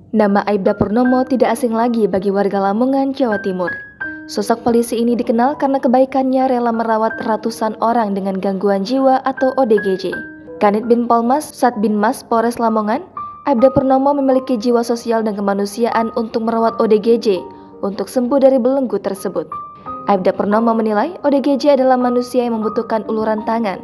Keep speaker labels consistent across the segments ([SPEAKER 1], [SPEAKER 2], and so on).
[SPEAKER 1] Nama Aibda Purnomo tidak asing lagi bagi warga Lamongan, Jawa Timur. Sosok polisi ini dikenal karena kebaikannya rela merawat ratusan orang dengan gangguan jiwa atau ODGJ. Kanit bin Polmas Satbinmas Polres Lamongan, Aibda Purnomo memiliki jiwa sosial dan kemanusiaan untuk merawat ODGJ untuk sembuh dari belenggu tersebut. Aibda Purnomo menilai ODGJ adalah manusia yang membutuhkan uluran tangan,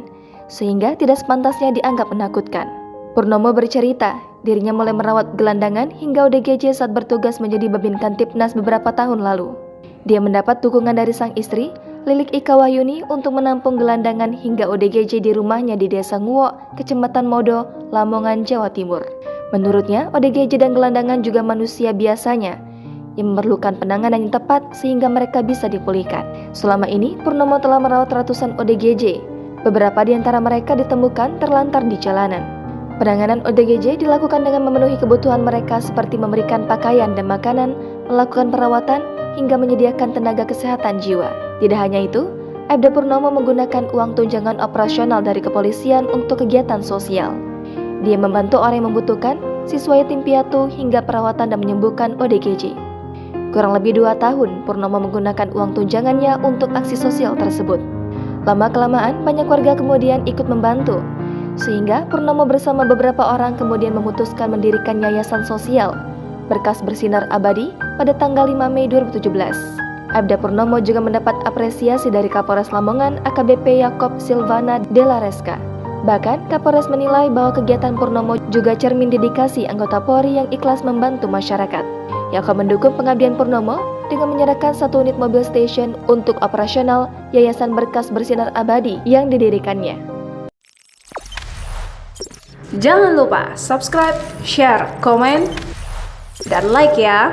[SPEAKER 1] sehingga tidak sepantasnya dianggap menakutkan. Purnomo bercerita, dirinya mulai merawat gelandangan hingga ODGJ saat bertugas menjadi Babin Kantipnas beberapa tahun lalu. Dia mendapat dukungan dari sang istri, Lilik Ika Wahyuni, untuk menampung gelandangan hingga ODGJ di rumahnya di Desa Nguok, Kecamatan Modo, Lamongan, Jawa Timur. Menurutnya, ODGJ dan gelandangan juga manusia biasanya, yang memerlukan penanganan yang tepat sehingga mereka bisa dipulihkan. Selama ini, Purnomo telah merawat ratusan ODGJ. Beberapa di antara mereka ditemukan terlantar di jalanan. Penanganan ODGJ dilakukan dengan memenuhi kebutuhan mereka seperti memberikan pakaian dan makanan, melakukan perawatan, hingga menyediakan tenaga kesehatan jiwa. Tidak hanya itu, Aibda Purnomo menggunakan uang tunjangan operasional dari kepolisian untuk kegiatan sosial. Dia membantu orang yang membutuhkan, siswa yatim piatu, hingga perawatan dan menyembuhkan ODGJ. Kurang lebih 2 tahun, Purnomo menggunakan uang tunjangannya untuk aksi sosial tersebut. Lama-kelamaan, banyak warga kemudian ikut membantu, sehingga Purnomo bersama beberapa orang kemudian memutuskan mendirikan yayasan sosial Berkas Bersinar Abadi pada tanggal 5 Mei 2017. Aibda Purnomo juga mendapat apresiasi dari Kapolres Lamongan AKBP Yakob Silvana Della Reska. Bahkan, Kapolres menilai bahwa kegiatan Purnomo juga cermin dedikasi anggota Polri yang ikhlas membantu masyarakat. Yakob mendukung pengabdian Purnomo dengan menyerahkan 1 unit mobil station untuk operasional Yayasan Berkas Bersinar Abadi yang didirikannya.
[SPEAKER 2] Jangan lupa subscribe, share, komen, dan like ya!